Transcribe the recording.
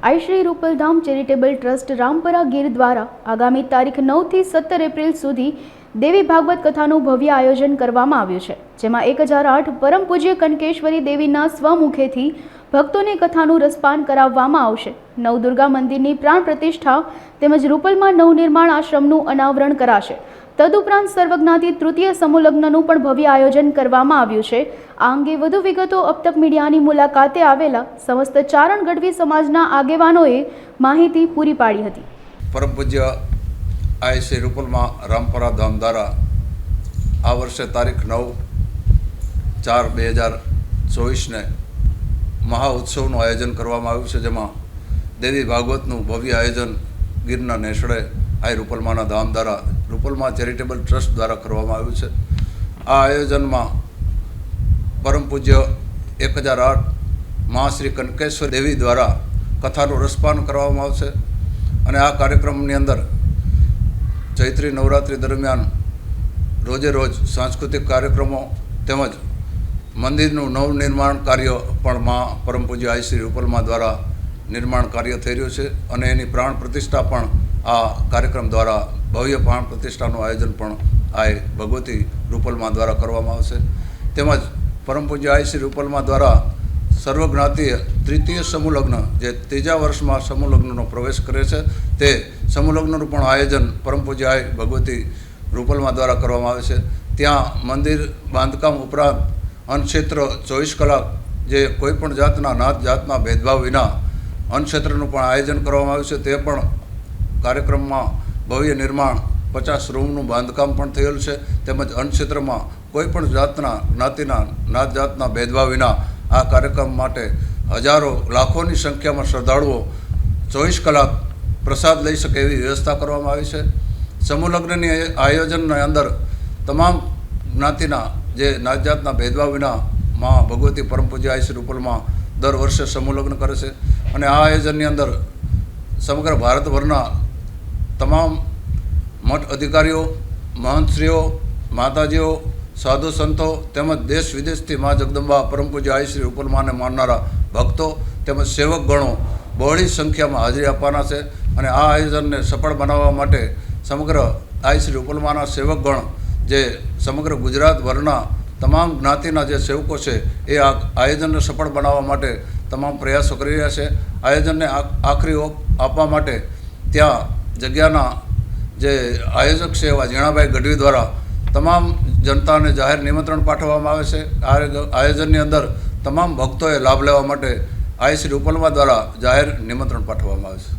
આઈ Shri રૂપલધામ charitable trust Rampara Gir દ્વારા આગામી તારીખ 9 થી 17 એપ્રિલ સુધી દેવી ભાગવત કથાનું ભવ્ય આયોજન કરવામાં આવ્યું છે, જેમાં 1008 પરમ પૂજ્ય કનકેશ્વરી દેવીના સ્વમુખેથી ભક્તોને કથાનું રસપાન કરાવવામાં આવશે। નવદુર્ગા મંદિરની પ્રાણ પ્રતિષ્ઠા તેમજ રૂપલમાં નવનિર્માણ આશ્રમનું અનાવરણ કરાશે। તદુપરાંત સર્વજ્ઞાતિ તૃતીય સમૂહલગ્નનું પણ ભવ્ય આયોજન કરવામાં આવ્યું છે। આ અંગે વધુ વિગતો અબ તક મીડિયાની મુલાકાતે આવેલા સમસ્ત ચારણ ગઢવી સમાજના આગેવાનોએ માહિતી પૂરી પાડી હતી। પરમ પૂજ્ય આઈ શ્રી રૂપલમાં રામપરા ધામ દ્વારા આ વર્ષે તારીખ 9/4/2024 મહા ઉત્સવનું આયોજન કરવામાં આવ્યું છે, જેમાં દેવી ભાગવતનું ભવ્ય આયોજન ગીરના નેસડે આઈ રૂપલમાના ધામ દ્વારા રૂપલમાં ચેરિટેબલ ટ્રસ્ટ દ્વારા કરવામાં આવ્યું છે। આ આયોજનમાં પરમ પૂજ્ય 1008 મહાશ્રી કનકેશ્વર દેવી દ્વારા કથાનું રસપાન કરવામાં આવશે અને આ કાર્યક્રમની અંદર ચૈત્રી નવરાત્રિ દરમિયાન રોજે રોજ સાંસ્કૃતિક કાર્યક્રમો તેમજ મંદિરનું નવનિર્માણ કાર્ય પણ મા પરમ પૂજ્ય આઈ શ્રી રૂપલમાં દ્વારા નિર્માણ કાર્ય થઈ રહ્યું છે અને એની પ્રાણ પ્રતિષ્ઠા પણ આ કાર્યક્રમ દ્વારા ભવ્ય પ્રાણ પ્રતિષ્ઠાનું આયોજન પણ આ ભગવતી રૂપલમાં દ્વારા કરવામાં આવશે। તેમજ પરમ પૂજ્ય આઈ શ્રી રૂપલમાં દ્વારા સર્વજ્ઞાતીય તૃતીય સમૂહ લગ્ન જે ત્રીજા વર્ષમાં સમૂહ લગ્નનો પ્રવેશ કરે છે તે સમૂહ લગ્નનું પણ આયોજન પરમ પૂજ્ય આઈ ભગવતી રૂપલમાં દ્વારા કરવામાં આવે છે। ત્યાં મંદિર બાંધકામ ઉપરાંત અન્નક્ષેત્ર 24 કલાક જે કોઈપણ જાતના નાત જાતના ભેદભાવ વિના અન્નક્ષેત્રનું પણ આયોજન કરવામાં આવ્યું છે। તે પણ કાર્યક્રમમાં ભવ્ય નિર્માણ 50 રૂમનું બાંધકામ પણ થયેલું છે। તેમજ અન્નક્ષેત્રમાં કોઈપણ જાતના જ્ઞાતિના નાત જાતના ભેદભાવ વિના આ કાર્યક્રમ માટે હજારો લાખોની સંખ્યામાં શ્રદ્ધાળુઓ 24 કલાક પ્રસાદ લઈ શકે એવી વ્યવસ્થા કરવામાં આવી છે। સમૂહ લગ્નની આયોજનની અંદર તમામ જ્ઞાતિના જે નાત જાતના ભેદભાવ વિના મા ભગવતી પરમ પૂજ્ય આઈ શ્રી રૂપલમાં દર વર્ષે સમૂહ લગ્ન કરે છે અને આ આયોજનની અંદર સમગ્ર ભારતભરના તમામ મઠ અધિકારીઓ, મહંતશ્રીઓ, માતાજીઓ, સાધુ સંતો તેમજ દેશ વિદેશથી મા જગદંબા પરમ પૂજ્ય આઈ શ્રી રૂપલમાને માનનારા ભક્તો તેમજ સેવકગણો બહોળી સંખ્યામાં હાજરી આપવાના છે અને આ આયોજનને સફળ બનાવવા માટે સમગ્ર આઈ શ્રી રૂપલમાના સેવકગણ જે સમગ્ર ગુજરાતભરના તમામ જ્ઞાતિના જે સેવકો છે એ આ આયોજનને સફળ બનાવવા માટે તમામ પ્રયાસો કરી રહ્યા છે। આયોજનને આખરી ઓપ આપવા માટે ત્યાં જગ્યાના જે આયોજક છે એવા ઝીણાભાઈ ગઢવી દ્વારા તમામ જનતાને જાહેર નિમંત્રણ પાઠવવામાં આવે છે। આ આયોજનની અંદર તમામ ભક્તોએ લાભ લેવા માટે આઈ શ્રી રૂપલમાં દ્વારા જાહેર નિમંત્રણ પાઠવવામાં આવે છે।